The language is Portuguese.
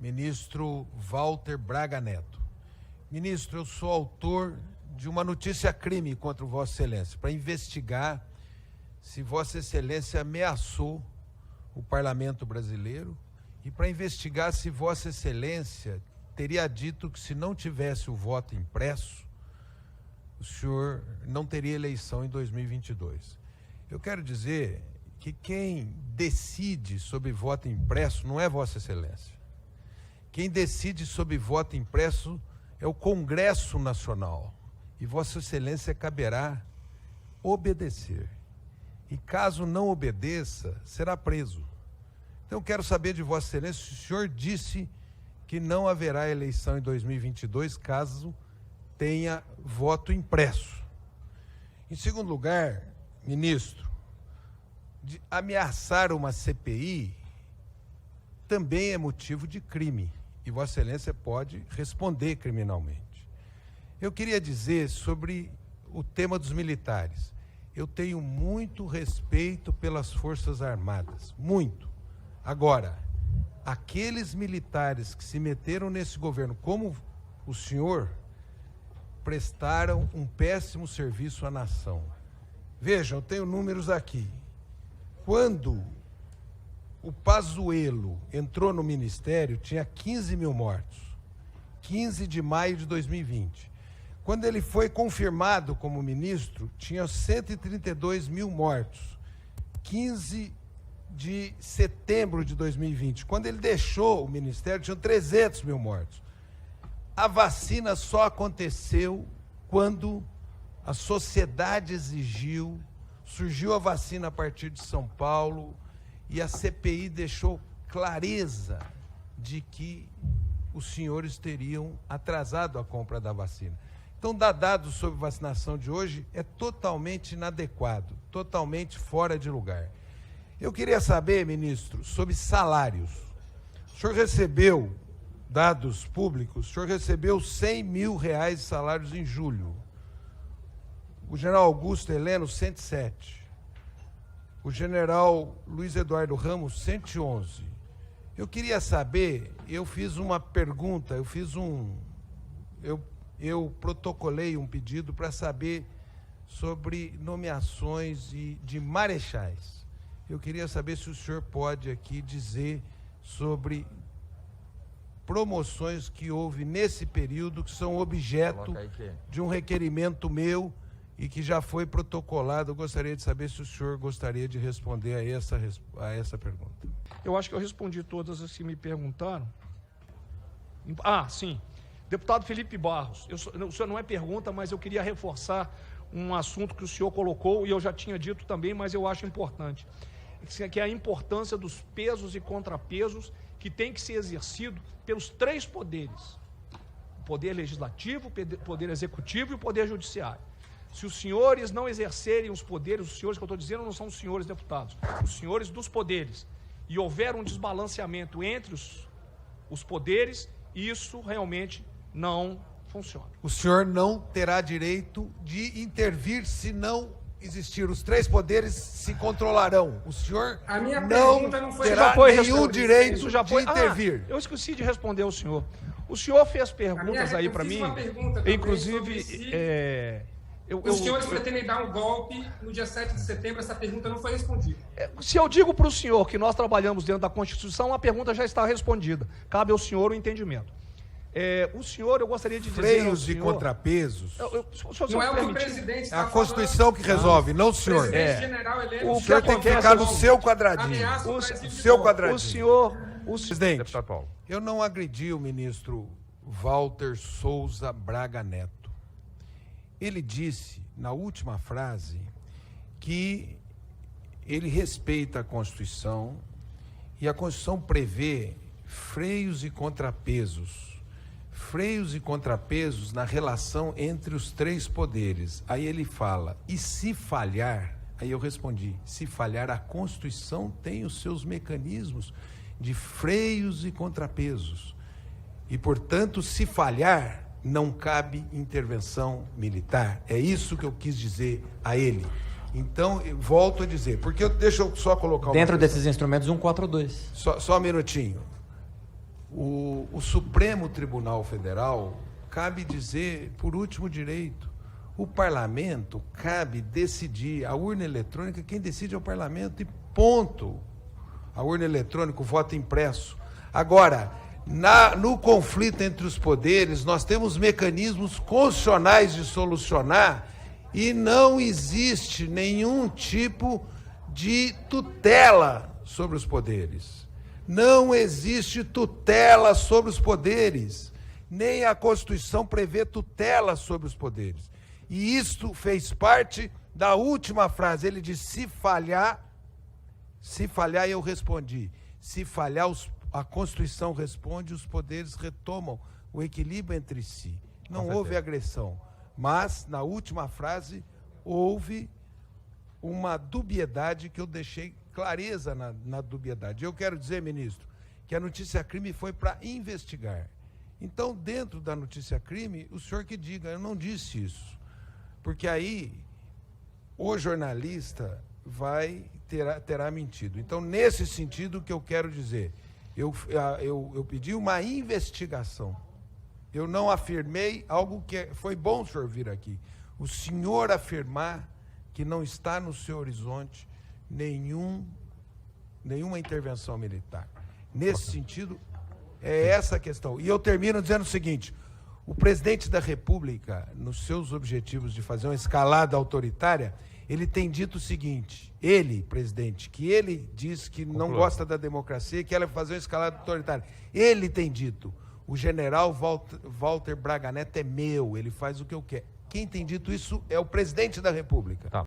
ministro Walter Braga Neto. Ministro, eu sou autor de uma notícia-crime contra Vossa Excelência, para investigar se Vossa Excelência ameaçou o Parlamento brasileiro e para investigar se Vossa Excelência teria dito que, se não tivesse o voto impresso, o senhor não teria eleição em 2022. Eu quero dizer que quem decide sobre voto impresso não é Vossa Excelência. Quem decide sobre voto impresso é o Congresso Nacional. E Vossa Excelência caberá obedecer. E caso não obedeça, será preso. Então, eu quero saber de Vossa Excelência se o senhor disse que não haverá eleição em 2022 caso tenha voto impresso. Em segundo lugar, ministro, de ameaçar uma CPI também é motivo de crime e Vossa Excelência pode responder criminalmente. Eu queria dizer sobre o tema dos militares. Eu tenho muito respeito pelas Forças Armadas, muito. Agora, aqueles militares que se meteram nesse governo, como o senhor, prestaram um péssimo serviço à nação. Vejam, eu tenho números aqui. Quando o Pazuello entrou no ministério, tinha 15 mil mortos. 15 de maio de 2020. Quando ele foi confirmado como ministro, tinha 132 mil mortos. 15 de setembro de 2020. Quando ele deixou o ministério, tinham 300 mil mortos. A vacina só aconteceu quando a sociedade exigiu, surgiu a vacina a partir de São Paulo e a CPI deixou clareza de que os senhores teriam atrasado a compra da vacina. Então, dar dados sobre vacinação de hoje é totalmente inadequado, totalmente fora de lugar. Eu queria saber, ministro, sobre salários. O senhor recebeu, dados públicos, o senhor recebeu R$100 mil de salários em julho. O general Augusto Heleno, 107. O general Luiz Eduardo Ramos, 111. Eu queria saber, eu fiz uma pergunta, eu protocolei um pedido para saber sobre nomeações de marechais. Eu queria saber se o senhor pode aqui dizer sobre promoções que houve nesse período, que são objeto de um requerimento meu e que já foi protocolado. Eu gostaria de saber se o senhor gostaria de responder a essa pergunta. Eu acho que eu respondi todas as que me perguntaram. Sim. Deputado Felipe Barros, o senhor não é pergunta, mas eu queria reforçar um assunto que o senhor colocou, e eu já tinha dito também, mas eu acho importante, que é a importância dos pesos e contrapesos que tem que ser exercido pelos três poderes: o poder legislativo, o poder executivo e o poder judiciário. Se os senhores não exercerem os poderes, os senhores que eu estou dizendo não são os senhores deputados, os senhores dos poderes, e houver um desbalanceamento entre os poderes, isso realmente não funciona. O senhor não terá direito de intervir se não existir. Os três poderes se controlarão. O senhor não terá nenhum direito de intervir. Eu esqueci de responder ao senhor. O senhor fez perguntas aí para mim, inclusive... Os senhores pretendem dar um golpe no dia 7 de setembro, essa pergunta não foi respondida. Se eu digo para o senhor que nós trabalhamos dentro da Constituição, a pergunta já está respondida. Cabe ao senhor o entendimento. O senhor, eu gostaria de dizer... Freios e contrapesos. Não é o que o presidente está falando. É a Constituição que resolve, não o senhor. O presidente general Heleno... O senhor tem que ficar no seu quadradinho. O seu quadradinho. O senhor... Presidente, deputado Paulo, eu não agredi o ministro Walter Souza Braga Neto. Ele disse, na última frase, que ele respeita a Constituição e a Constituição prevê freios e contrapesos. Freios e contrapesos na relação entre os três poderes. Aí ele fala, e se falhar? Aí eu respondi, se falhar, a Constituição tem os seus mecanismos de freios e contrapesos. E, portanto, se falhar, não cabe intervenção militar. É isso que eu quis dizer a ele. Então, eu volto a dizer, porque deixa eu só colocar... Dentro desses instrumentos, 142. Só um minutinho. O o Supremo Tribunal Federal, cabe dizer, por último direito, o parlamento cabe decidir, a urna eletrônica, quem decide é o parlamento e ponto. A urna eletrônica, o voto impresso. Agora, no conflito entre os poderes, nós temos mecanismos constitucionais de solucionar e não existe nenhum tipo de tutela sobre os poderes. Não existe tutela sobre os poderes. Nem a Constituição prevê tutela sobre os poderes. E isto fez parte da última frase. Ele disse, se falhar, eu respondi. Se falhar, a Constituição responde, os poderes retomam o equilíbrio entre si. Não houve agressão, mas, na última frase, houve uma dubiedade que eu deixei clareza na dubiedade. Eu quero dizer, ministro, que a notícia crime foi para investigar. Então, dentro da notícia crime, o senhor que diga, eu não disse isso. Porque aí o jornalista terá mentido. Então, nesse sentido, o que eu quero dizer, eu pedi uma investigação. Eu não afirmei algo que foi bom o senhor vir aqui. O senhor afirmar que não está no seu horizonte nenhuma intervenção militar. Nesse sentido, é essa a questão. E eu termino dizendo o seguinte, o presidente da República, nos seus objetivos de fazer uma escalada autoritária, ele tem dito o seguinte, presidente, que ele diz que não gosta da democracia, que ela vai fazer uma escalada autoritária. Ele tem dito, o general Walter Braga Neto é meu, ele faz o que eu quero. Quem tem dito isso é o presidente da República. Tá.